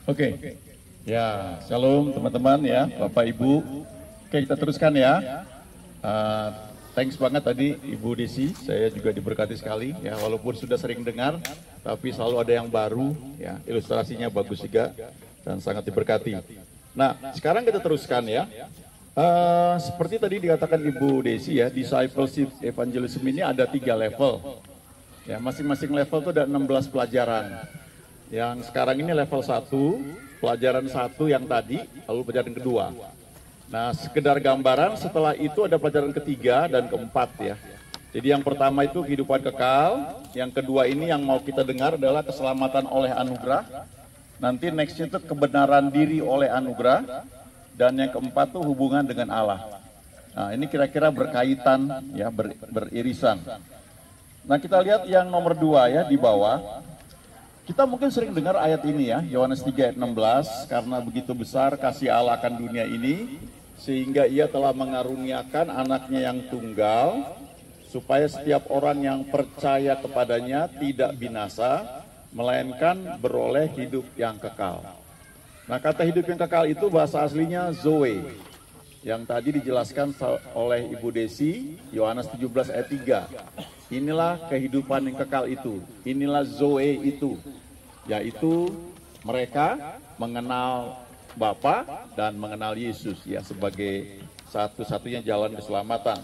Oke. Ya, shalom teman-teman ya, Bapak Ibu. Oke, kita teruskan ya. Thanks banget tadi Ibu Desi, saya juga diberkati sekali ya, walaupun sudah sering dengar, tapi selalu ada yang baru ya, ilustrasinya bagus juga dan sangat diberkati. Nah, sekarang kita teruskan ya. Seperti tadi dikatakan Ibu Desi ya, discipleship evangelism ini ada 3 level. Ya, masing-masing level itu ada 16 pelajaran. Yang sekarang ini level 1, pelajaran 1 yang tadi, lalu pelajaran kedua. Nah, sekedar gambaran, setelah itu ada pelajaran ketiga dan keempat ya. Jadi yang pertama itu kehidupan kekal, yang kedua ini yang mau kita dengar adalah keselamatan oleh anugerah. Nanti nextnya itu kebenaran diri oleh anugerah. Dan yang keempat itu hubungan dengan Allah. Nah, ini kira-kira berkaitan ya, beririsan. Nah, kita lihat yang nomor 2 ya di bawah. Kita mungkin sering dengar ayat ini ya, Yohanes 3 ayat 16, karena begitu besar kasih Allah akan dunia ini, sehingga ia telah mengaruniakan anaknya yang tunggal, supaya setiap orang yang percaya kepadanya tidak binasa, melainkan beroleh hidup yang kekal. Nah, kata hidup yang kekal itu bahasa aslinya Zoe, yang tadi dijelaskan oleh Ibu Desi, Yohanes 17 ayat 3. Inilah kehidupan yang kekal itu, inilah Zoe itu, yaitu mereka mengenal Bapa dan mengenal Yesus ya sebagai satu-satunya jalan keselamatan.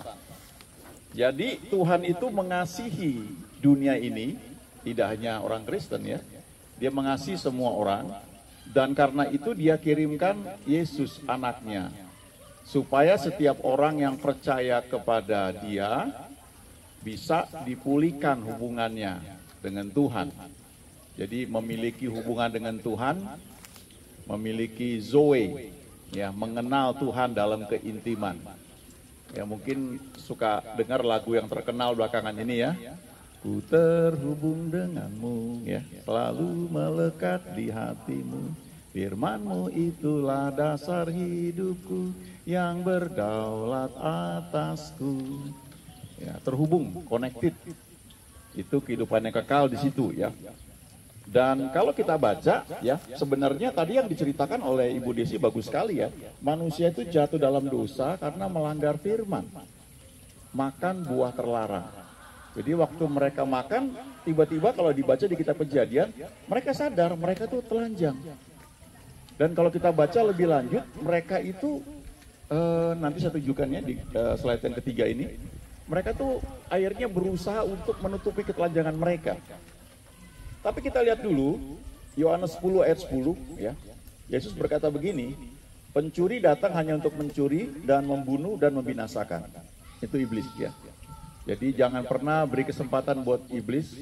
Jadi Tuhan itu mengasihi dunia ini, tidak hanya orang Kristen ya, dia mengasihi semua orang. Dan karena itu dia kirimkan Yesus anaknya, supaya setiap orang yang percaya kepada dia bisa dipulihkan hubungannya dengan Tuhan. Jadi memiliki hubungan dengan Tuhan, memiliki Zoe, ya mengenal Tuhan dalam keintiman. Ya mungkin suka dengar lagu yang terkenal belakangan ini ya. Ku terhubung denganmu, ya, selalu melekat di hatimu. Firman-Mu itulah dasar hidupku yang berdaulat atasku. Ya, terhubung, connected. Itu kehidupan yang kekal di situ ya. Dan kalau kita baca ya, sebenarnya tadi yang diceritakan oleh Ibu Desi bagus sekali ya. Manusia itu jatuh dalam dosa karena melanggar firman. Makan buah terlarang. Jadi waktu mereka makan, tiba-tiba kalau dibaca di kitab Kejadian, mereka sadar mereka tuh telanjang. Dan kalau kita baca lebih lanjut, mereka itu nanti saya tunjukkannya di slide yang ketiga ini, mereka tuh akhirnya berusaha untuk menutupi ketelanjangan mereka. Tapi kita lihat dulu Yohanes 10 ayat 10 ya. Yesus berkata begini, pencuri datang hanya untuk mencuri dan membunuh dan membinasakan. Itu iblis ya. Jadi jangan pernah beri kesempatan buat iblis,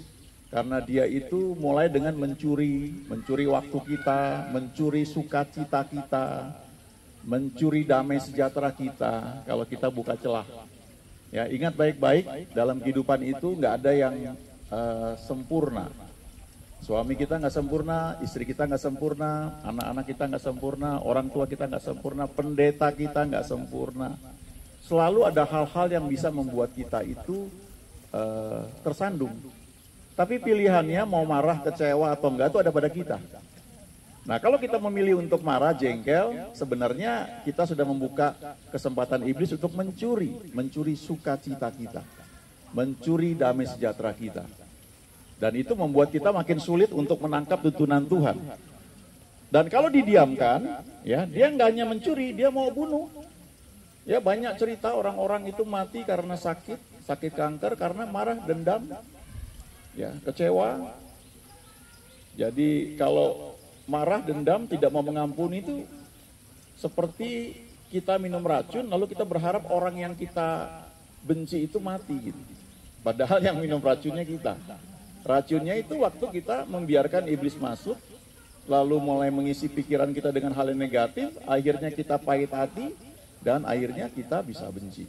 karena dia itu mulai dengan mencuri waktu kita, mencuri sukacita kita, mencuri damai sejahtera kita kalau kita buka celah. Ya, ingat baik-baik, dalam kehidupan itu nggak ada yang sempurna. Suami kita nggak sempurna, istri kita nggak sempurna, anak-anak kita nggak sempurna, orang tua kita nggak sempurna, pendeta kita nggak sempurna. Selalu ada hal-hal yang bisa membuat kita itu tersandung. Tapi pilihannya mau marah, kecewa atau enggak itu ada pada kita. Nah, kalau kita memilih untuk marah, jengkel, sebenarnya kita sudah membuka kesempatan iblis untuk mencuri sukacita kita, mencuri damai sejahtera kita. Dan itu membuat kita makin sulit untuk menangkap tuntunan Tuhan. Dan kalau didiamkan, ya dia nggak hanya mencuri, dia mau bunuh. Ya banyak cerita orang-orang itu mati karena sakit kanker, karena marah, dendam, ya kecewa. Jadi kalau marah, dendam, tidak mau mengampuni itu seperti kita minum racun, lalu kita berharap orang yang kita benci itu mati gitu. Padahal yang minum racunnya kita. Racunnya itu waktu kita membiarkan iblis masuk, lalu mulai mengisi pikiran kita dengan hal yang negatif, akhirnya kita pahit hati, dan akhirnya kita bisa benci.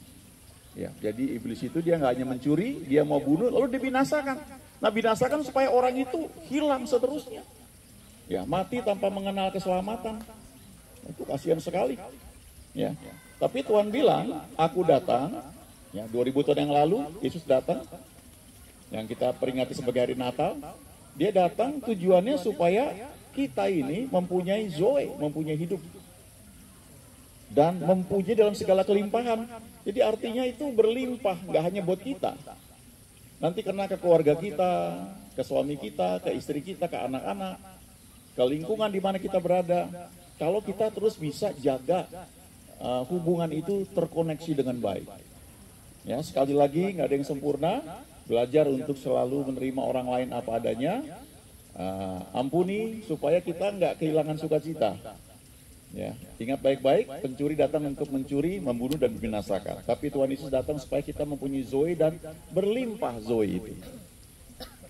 Ya, jadi iblis itu dia nggak hanya mencuri, dia mau bunuh, lalu dibinasakan. Nah, binasakan supaya orang itu hilang seterusnya. Ya, mati tanpa mengenal keselamatan. Itu kasihan sekali. Ya, tapi Tuhan bilang, aku datang. Ya, 2000 tahun yang lalu Yesus datang, yang kita peringati sebagai hari Natal. Dia datang tujuannya supaya kita ini mempunyai zoe, mempunyai hidup. Dan mempunyai dalam segala kelimpahan. Jadi artinya itu berlimpah, nggak hanya buat kita. Nanti kena ke keluarga kita, ke suami kita, ke istri kita, ke anak-anak, ke lingkungan di mana kita berada. Kalau kita terus bisa jaga hubungan itu terkoneksi dengan baik. Ya, sekali lagi nggak ada yang sempurna. Belajar untuk selalu menerima orang lain apa adanya. Ampuni supaya kita nggak kehilangan sukacita. Ya, ingat baik-baik, pencuri datang untuk mencuri, membunuh dan membinasakan. Tapi Tuhan Yesus datang supaya kita mempunyai zoe dan berlimpah zoe itu.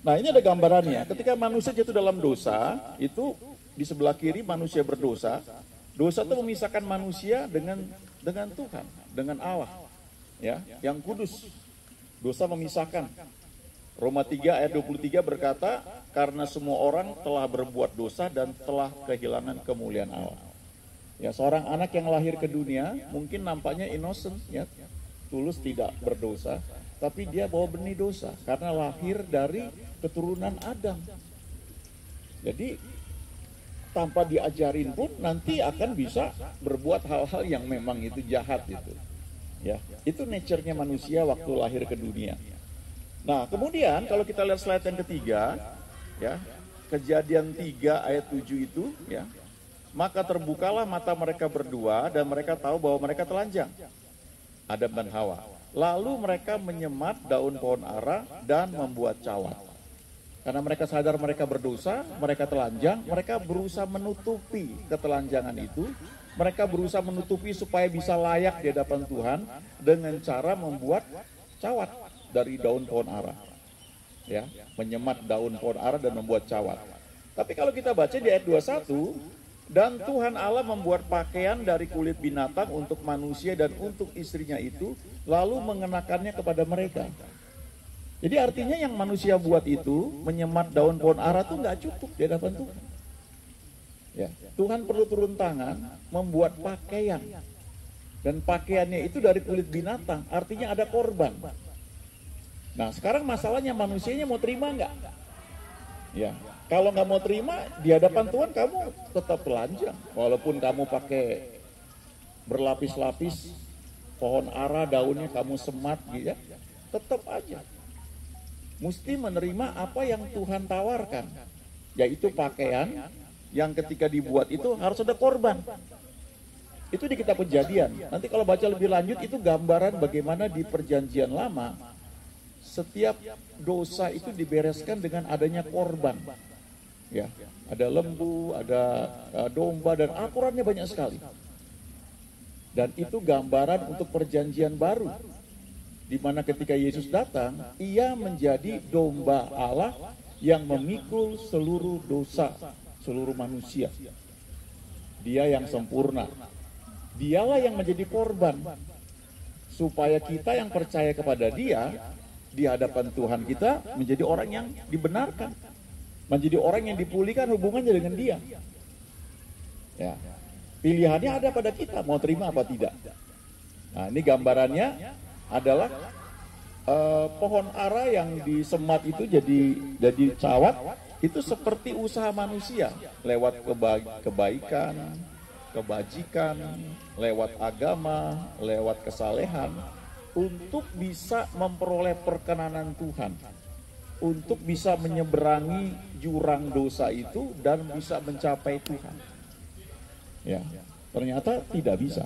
Nah, ini ada gambarannya. Ketika manusia jatuh dalam dosa, itu di sebelah kiri manusia berdosa. Dosa itu memisahkan manusia dengan Tuhan, dengan Allah. Ya, yang kudus. Dosa memisahkan. Roma 3 ayat 23 berkata, karena semua orang telah berbuat dosa dan telah kehilangan kemuliaan Allah. Ya, seorang anak yang lahir ke dunia mungkin nampaknya innocent, ya, tulus tidak berdosa, tapi dia bawa benih dosa karena lahir dari keturunan Adam. Jadi tanpa diajarin pun nanti akan bisa berbuat hal-hal yang memang itu jahat itu. Ya, itu nature-nya manusia waktu lahir ke dunia. Nah, kemudian kalau kita lihat slide yang ketiga, ya, Kejadian 3 ayat 7 itu, ya. Maka terbukalah mata mereka berdua dan mereka tahu bahwa mereka telanjang, Adam dan Hawa. Lalu mereka menyemat daun pohon ara dan membuat cawat. Karena mereka sadar mereka berdosa, mereka telanjang, mereka berusaha menutupi ketelanjangan itu. Mereka berusaha menutupi supaya bisa layak di hadapan Tuhan dengan cara membuat cawat dari daun pohon ara. Ya, menyemat daun pohon ara dan membuat cawat. Tapi kalau kita baca di ayat 21, dan Tuhan Allah membuat pakaian dari kulit binatang untuk manusia dan untuk istrinya itu, lalu mengenakannya kepada mereka. Jadi artinya yang manusia buat itu, menyemat daun pohon ara itu nggak cukup di hadapan Tuhan. Ya, Tuhan perlu turun tangan, membuat pakaian. Dan pakaiannya itu dari kulit binatang, artinya ada korban. Nah, sekarang masalahnya manusianya mau terima nggak? Ya. Kalau nggak mau terima, di hadapan Tuhan kamu tetap telanjang. Walaupun kamu pakai berlapis-lapis, pohon ara daunnya kamu semat gitu ya, tetap aja. Mesti menerima apa yang Tuhan tawarkan. Yaitu pakaian yang ketika dibuat itu harus ada korban. Itu di kitab Kejadian. Nanti kalau baca lebih lanjut itu gambaran bagaimana di perjanjian lama, setiap dosa itu dibereskan dengan adanya korban. Ya, ada lembu, ada domba, dan aturannya banyak sekali. Dan itu gambaran untuk perjanjian baru, di mana ketika Yesus datang, ia menjadi domba Allah yang memikul seluruh dosa seluruh manusia. Dia yang sempurna. Dialah yang menjadi korban, supaya kita yang percaya kepada Dia di hadapan Tuhan kita menjadi orang yang dibenarkan. Menjadi orang yang dipulihkan hubungannya dengan Dia. Ya. Pilihannya ada pada kita, mau terima apa tidak. Nah, ini gambarannya adalah pohon ara yang disemat itu jadi cawat, itu seperti usaha manusia lewat kebaikan, kebajikan, lewat agama, lewat kesalehan, untuk bisa memperoleh perkenanan Tuhan, untuk bisa menyeberangi jurang dosa itu dan bisa mencapai Tuhan. Ya, ternyata tidak bisa.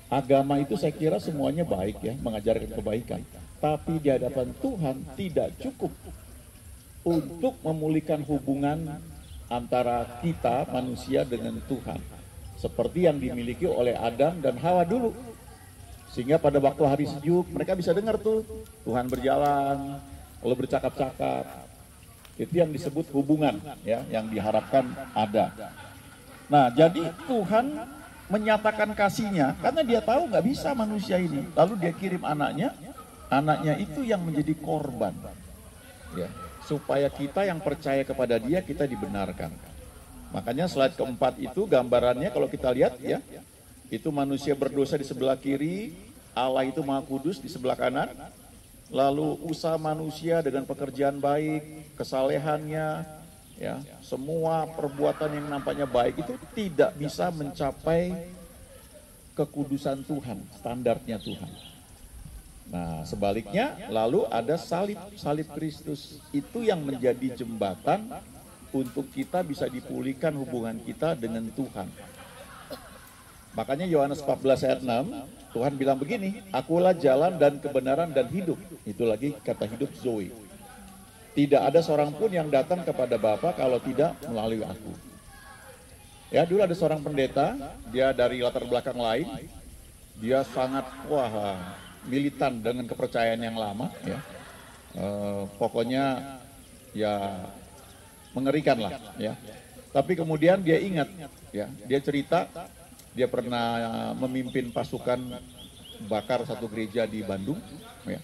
Agama itu saya kira semuanya baik ya, mengajarkan kebaikan. Tapi di hadapan Tuhan tidak cukup untuk memulihkan hubungan antara kita manusia dengan Tuhan. Seperti yang dimiliki oleh Adam dan Hawa dulu. Sehingga pada waktu hari sejuk mereka bisa dengar tuh Tuhan berjalan, lalu bercakap-cakap. Itu yang disebut hubungan ya, yang diharapkan ada. Nah, jadi Tuhan menyatakan kasihnya karena Dia tahu nggak bisa manusia ini. Lalu Dia kirim anaknya itu yang menjadi korban. Ya, supaya kita yang percaya kepada Dia, kita dibenarkan. Makanya slide keempat itu gambarannya kalau kita lihat ya, itu manusia berdosa di sebelah kiri, Allah itu Maha Kudus di sebelah kanan. Lalu usaha manusia dengan pekerjaan baik, kesalehannya, Ya, semua perbuatan yang nampaknya baik itu tidak bisa mencapai kekudusan Tuhan, standarnya Tuhan. Nah, sebaliknya lalu ada salib Kristus. Itu yang menjadi jembatan untuk kita bisa dipulihkan hubungan kita dengan Tuhan. Makanya Yohanes 14 ayat 6, Tuhan bilang begini, akulah jalan dan kebenaran dan hidup. Itu lagi kata hidup Zoe. Tidak ada seorang pun yang datang kepada Bapa kalau tidak melalui aku. Ya, dulu ada seorang pendeta, dia dari latar belakang lain. Dia sangat militan dengan kepercayaan yang lama, ya. Pokoknya ya mengerikan lah, ya. Tapi kemudian dia ingat, ya, dia cerita dia pernah memimpin pasukan bakar satu gereja di Bandung, ya.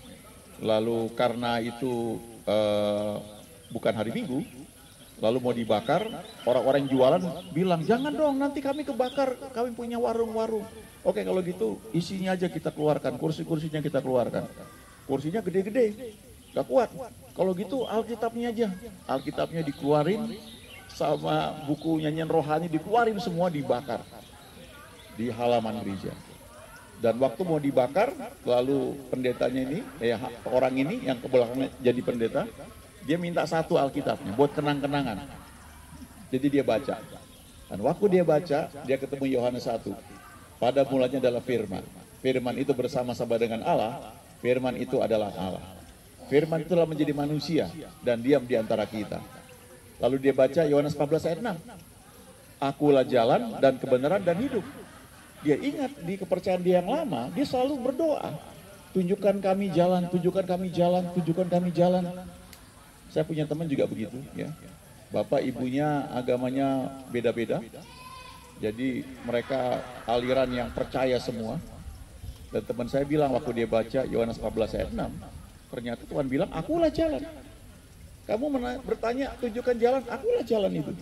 Lalu karena itu bukan hari Minggu, lalu mau dibakar, orang-orang yang jualan bilang, jangan dong, nanti kami kebakar, kami punya warung-warung. Oke, kalau gitu isinya aja kita keluarkan, kursi-kursinya kita keluarkan. Kursinya gede-gede, gak kuat. Kalau gitu Alkitabnya aja, Alkitabnya dikeluarin, sama buku nyanyian rohani dikeluarin, semua dibakar di halaman gereja. Dan waktu mau dibakar, lalu pendetanya ini, orang ini yang ke belakangnya jadi pendeta, dia minta satu Alkitabnya buat kenang-kenangan. Jadi dia baca. Dan waktu dia baca, dia ketemu Yohanes 1. Pada mulanya adalah firman. Firman itu bersama-sama dengan Allah, firman itu adalah Allah. Firman itulah menjadi manusia dan diam di antara kita. Lalu dia baca Yohanes 14 ayat 6. Akulah jalan dan kebenaran dan hidup. Dia ingat di kepercayaan dia yang lama, dia selalu berdoa. Tunjukkan kami jalan, tunjukkan kami jalan, tunjukkan kami jalan. Saya punya teman juga begitu, ya. Bapak ibunya agamanya beda-beda. Jadi mereka aliran yang percaya semua. Dan teman saya bilang waktu dia baca Yohanes 14 ayat 6, ternyata Tuhan bilang, akulah jalan. Kamu bertanya, tunjukkan jalan, akulah jalan itu.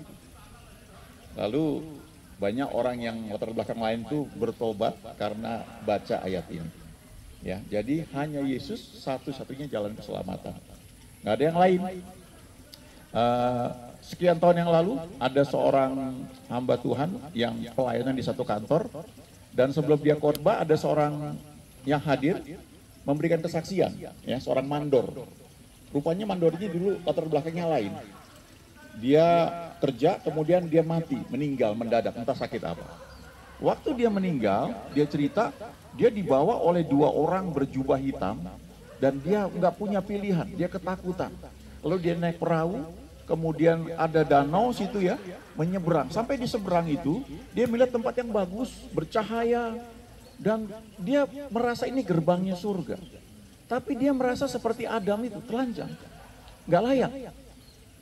Lalu banyak orang yang latar belakang lain tuh bertobat karena baca ayat ini. Ya, jadi hanya Yesus satu-satunya jalan keselamatan. Nggak ada yang lain. Sekian tahun yang lalu ada seorang hamba Tuhan yang pelayanan di satu kantor, dan sebelum dia khotbah ada seorang yang hadir memberikan kesaksian, ya, seorang mandor. Rupanya mandornya dulu latar belakangnya lain. Dia kerja, kemudian dia mati, meninggal mendadak, entah sakit apa. Waktu dia meninggal, dia cerita, dia dibawa oleh dua orang berjubah hitam, dan dia nggak punya pilihan, dia ketakutan. Lalu dia naik perahu, kemudian ada danau situ, ya, menyeberang. Sampai di seberang itu, dia melihat tempat yang bagus, bercahaya, dan dia merasa ini gerbangnya surga. Tapi dia merasa seperti Adam itu, telanjang, nggak layak.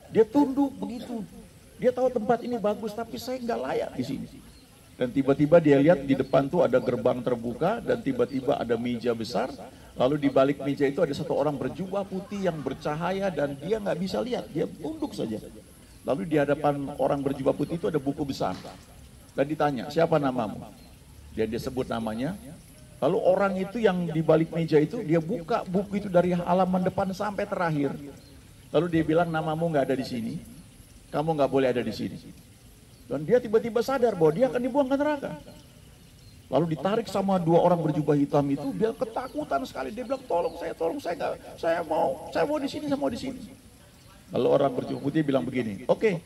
Dia tunduk begitu. Dia tahu tempat ini bagus, tapi saya nggak layak di sini. Dan tiba-tiba dia lihat di depan tuh ada gerbang terbuka, dan tiba-tiba ada meja besar. Lalu di balik meja itu ada satu orang berjubah putih yang bercahaya, dan dia nggak bisa lihat, dia tunduk saja. Lalu di hadapan orang berjubah putih itu ada buku besar. Dan ditanya, siapa namamu? Dan dia sebut namanya. Lalu orang itu yang di balik meja itu, dia buka buku itu dari halaman depan sampai terakhir. Lalu dia bilang, namamu nggak ada di sini, kamu nggak boleh ada di sini. Dan dia tiba-tiba sadar bahwa dia akan dibuang ke neraka. Lalu ditarik sama dua orang berjubah hitam itu, dia ketakutan sekali. Dia bilang, tolong saya nggak, saya mau di sini, saya mau di sini. Lalu orang berjubah putih bilang begini, oke,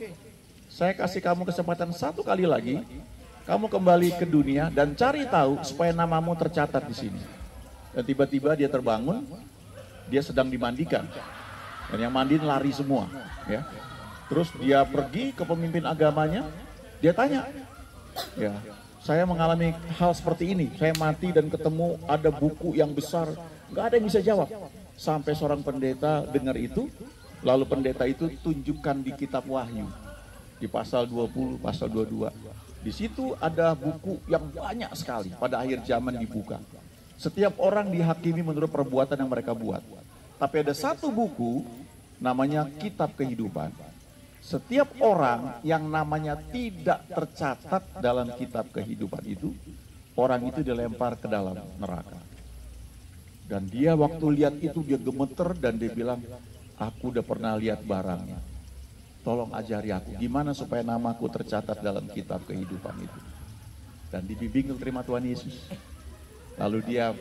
saya kasih kamu kesempatan satu kali lagi, kamu kembali ke dunia dan cari tahu supaya namamu tercatat di sini. Dan tiba-tiba dia terbangun, dia sedang dimandikan. Dan yang mandiin lari semua, ya. Terus dia pergi ke pemimpin agamanya, dia tanya, ya, saya mengalami hal seperti ini, saya mati dan ketemu ada buku yang besar, nggak ada yang bisa jawab. Sampai seorang pendeta dengar itu, lalu pendeta itu tunjukkan di kitab Wahyu, di pasal 20, pasal 22. Di situ ada buku yang banyak sekali, pada akhir zaman dibuka. Setiap orang dihakimi menurut perbuatan yang mereka buat. Tapi ada satu buku, namanya Kitab Kehidupan. Setiap orang yang namanya tidak tercatat dalam kitab kehidupan itu, orang itu dilempar ke dalam neraka. Dan dia waktu lihat itu dia gemeter dan dia bilang, aku udah pernah lihat barangnya. tolong ajari aku gimana supaya namaku tercatat dalam kitab kehidupan itu. Dan dibimbing untuk terima Tuhan Yesus. Lalu dia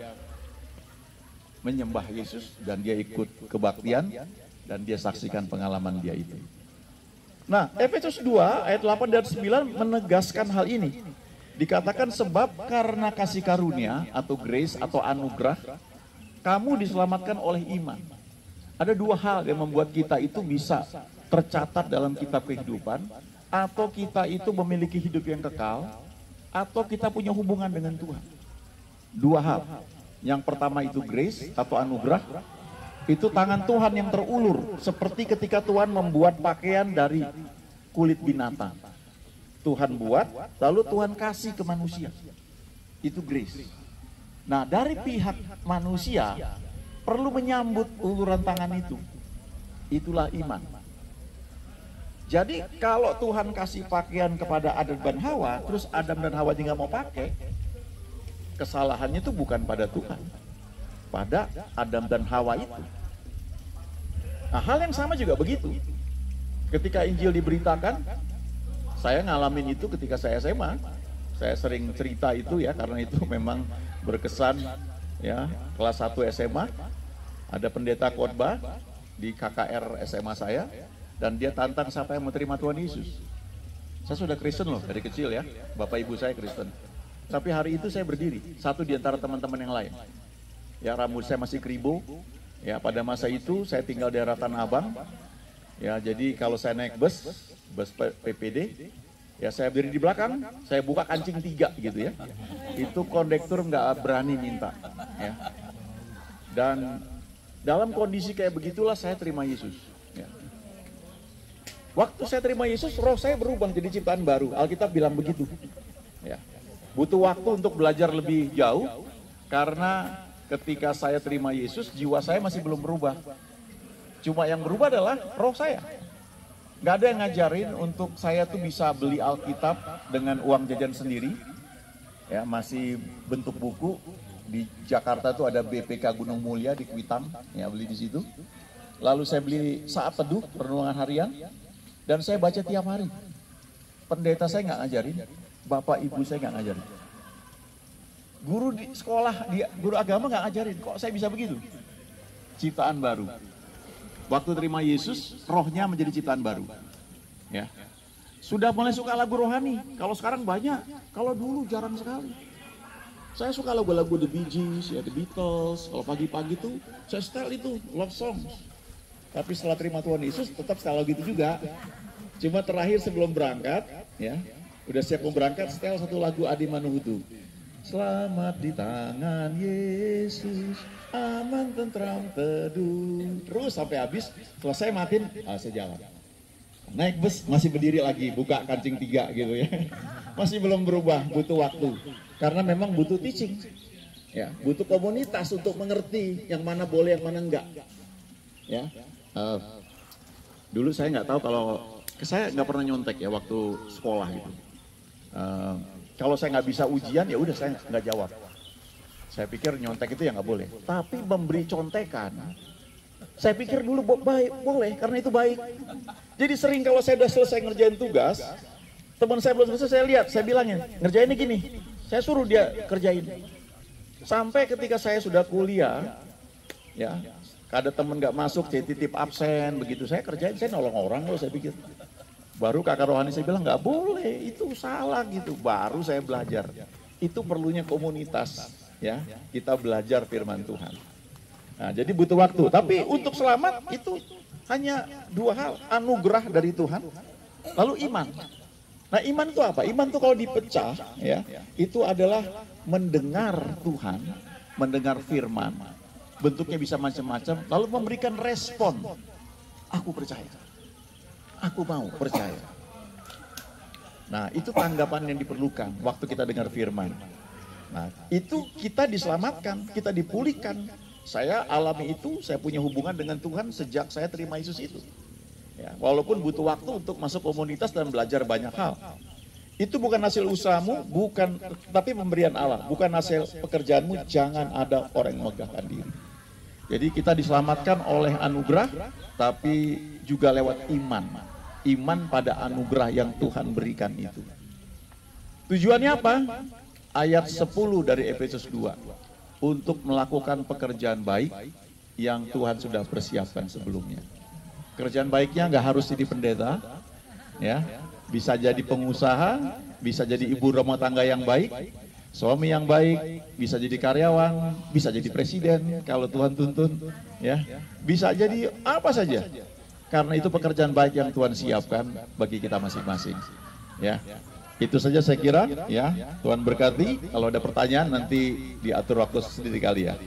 menyembah Yesus dan dia ikut kebaktian dan dia saksikan pengalaman dia itu. Nah, Efesus 2 ayat 8 dan 9 menegaskan hal ini. Dikatakan sebab karena kasih karunia atau grace atau anugerah, kamu diselamatkan oleh iman. Ada dua hal yang membuat kita itu bisa tercatat dalam kitab kehidupan, atau kita itu memiliki hidup yang kekal, atau kita punya hubungan dengan Tuhan. Dua hal. Yang pertama itu grace atau anugerah, itu tangan Tuhan yang terulur, seperti ketika Tuhan membuat pakaian dari kulit binatang. Tuhan buat, lalu Tuhan kasih ke manusia. Itu grace. Nah, dari pihak manusia perlu menyambut uluran tangan itu. Itulah iman. Jadi kalau Tuhan kasih pakaian kepada Adam dan Hawa, terus Adam dan Hawa tidak mau pakai, kesalahannya itu bukan pada Tuhan, pada Adam dan Hawa itu. Nah, hal yang sama juga begitu. Ketika Injil diberitakan, saya ngalamin itu ketika saya SMA. Saya sering cerita itu ya, karena itu memang berkesan ya. Kelas 1 SMA, ada pendeta khotbah di KKR SMA saya, dan dia tantang siapa yang mau terima Tuhan Yesus. Saya sudah Kristen loh dari kecil ya, bapak ibu saya Kristen. Tapi hari itu saya berdiri, satu di antara teman-teman yang lain. Ya, rambut saya masih kribo. Ya, pada masa itu saya tinggal di daerah Tanah Abang. Ya, jadi kalau saya naik bus PPD, ya saya berdiri di belakang, saya buka kancing 3 gitu ya. Itu kondektur nggak berani minta. Ya. Dan dalam kondisi kayak begitulah saya terima Yesus. Ya. Waktu saya terima Yesus, roh saya berubah jadi ciptaan baru. Alkitab bilang begitu. Ya. Butuh waktu untuk belajar lebih jauh, karena ketika saya terima Yesus, jiwa saya masih belum berubah. Cuma yang berubah adalah roh saya. Gak ada yang ngajarin untuk saya tuh bisa beli Alkitab dengan uang jajan sendiri. Ya, masih bentuk buku. Di Jakarta tuh ada BPK Gunung Mulia di Kuitang, ya beli di situ. Lalu saya beli Saat Teduh, renungan harian, dan saya baca tiap hari. Pendeta saya nggak ngajarin, bapak ibu saya nggak ngajarin. Guru di sekolah, guru agama nggak ngajarin. Kok saya bisa begitu? Ciptaan baru. Waktu terima Yesus, rohnya menjadi ciptaan baru. Ya. Sudah mulai suka lagu rohani. Kalau sekarang banyak, kalau dulu jarang sekali. Saya suka lagu-lagu The Bee Gees, ya, The Beatles. Kalau pagi-pagi tuh, saya setel itu, love songs. Tapi setelah terima Tuhan Yesus, tetap setel gitu juga. Cuma terakhir sebelum berangkat, ya, udah siap mau berangkat, setel satu lagu Adi Manuhutu. Selamat di tangan Yesus, aman, tentram, teduh. Terus sampai habis, setelah saya matiin, saya jalan. Naik bus, masih berdiri lagi, buka kancing 3 gitu ya. Masih belum berubah, butuh waktu. Karena memang butuh teaching. Ya, butuh komunitas untuk mengerti yang mana boleh, yang mana enggak. Ya, dulu saya nggak tahu, kalau saya nggak pernah nyontek ya waktu sekolah gitu. Kalau saya nggak bisa ujian, ya udah saya nggak jawab. Saya pikir nyontek itu ya nggak boleh. Tapi memberi contekan, saya pikir dulu baik, boleh, karena itu baik. Jadi sering kalau saya udah selesai ngerjain tugas, teman saya belum selesai, saya lihat, saya bilangin, ngerjainnya gini. Saya suruh dia kerjain. Sampai ketika saya sudah kuliah, ya, ada teman nggak masuk, saya titip absen, begitu saya kerjain, saya nolong orang loh, saya pikir. Baru kakak rohani saya bilang nggak boleh, itu salah gitu. Baru saya belajar. Itu perlunya komunitas, ya. Kita belajar firman Tuhan. Nah, jadi butuh waktu. Tapi untuk selamat itu hanya 2 hal, anugerah dari Tuhan, lalu iman. Nah, iman itu apa? Iman itu kalau dipecah, ya, itu adalah mendengar Tuhan, mendengar firman. Bentuknya bisa macam-macam, lalu memberikan respon. Aku percaya. Aku mau percaya. Nah, itu tanggapan yang diperlukan waktu kita dengar firman. Nah, itu kita diselamatkan, kita dipulihkan. Saya alami itu, saya punya hubungan dengan Tuhan sejak saya terima Yesus itu. Ya, walaupun butuh waktu untuk masuk komunitas dan belajar banyak hal. Itu bukan hasil usahamu, bukan, tapi pemberian Allah. Bukan hasil pekerjaanmu, jangan ada orang yang megahkan diri. Jadi kita diselamatkan oleh anugerah, tapi juga lewat iman. iman pada anugerah yang Tuhan berikan itu. Tujuannya apa? Ayat 10 dari Efesus 2. Untuk melakukan pekerjaan baik yang Tuhan sudah persiapkan sebelumnya. Pekerjaan baiknya nggak harus jadi pendeta, ya, bisa jadi pengusaha, bisa jadi ibu rumah tangga yang baik, suami yang baik, bisa jadi karyawan, bisa jadi presiden kalau Tuhan tuntun, ya, bisa jadi apa saja. Karena itu pekerjaan baik yang Tuhan siapkan bagi kita masing-masing, ya. Itu saja saya kira, ya. Tuhan berkati. Kalau ada pertanyaan nanti diatur waktu sendiri kali ya.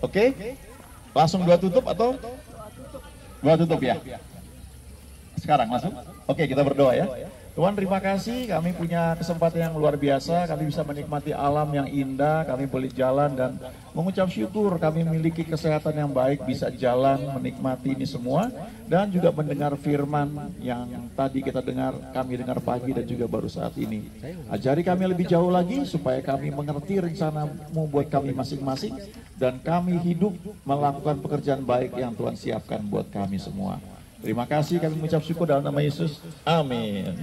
Oke? Langsung doa tutup atau doa tutup ya? Sekarang langsung? Oke, kita berdoa ya. Tuhan, terima kasih kami punya kesempatan yang luar biasa, kami bisa menikmati alam yang indah, kami boleh jalan dan mengucap syukur kami memiliki kesehatan yang baik, bisa jalan, menikmati ini semua, dan juga mendengar firman yang tadi kita dengar, kami dengar pagi dan juga baru saat ini. Ajari kami lebih jauh lagi supaya kami mengerti rencana-Mu buat kami masing-masing, dan kami hidup melakukan pekerjaan baik yang Tuhan siapkan buat kami semua. Terima kasih, kami mengucap syukur dalam nama Yesus. Amin.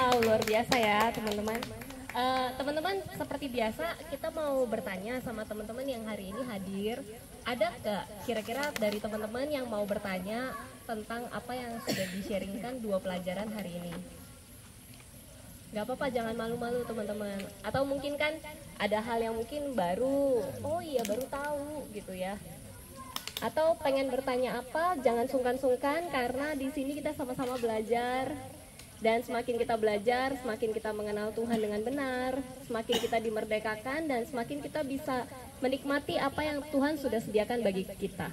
Wow, luar biasa ya teman-teman. Teman-teman, seperti biasa kita mau bertanya sama teman-teman yang hari ini hadir. Ada nggak kira-kira dari teman-teman yang mau bertanya tentang apa yang sudah di-sharingkan 2 pelajaran hari ini? Gak apa-apa, jangan malu-malu teman-teman. Atau mungkin kan ada hal yang mungkin baru, oh iya baru tahu gitu ya. Atau pengen bertanya apa, jangan sungkan-sungkan karena di sini kita sama-sama belajar. Dan semakin kita belajar, semakin kita mengenal Tuhan dengan benar, semakin kita dimerdekakan dan semakin kita bisa menikmati apa yang Tuhan sudah sediakan bagi kita.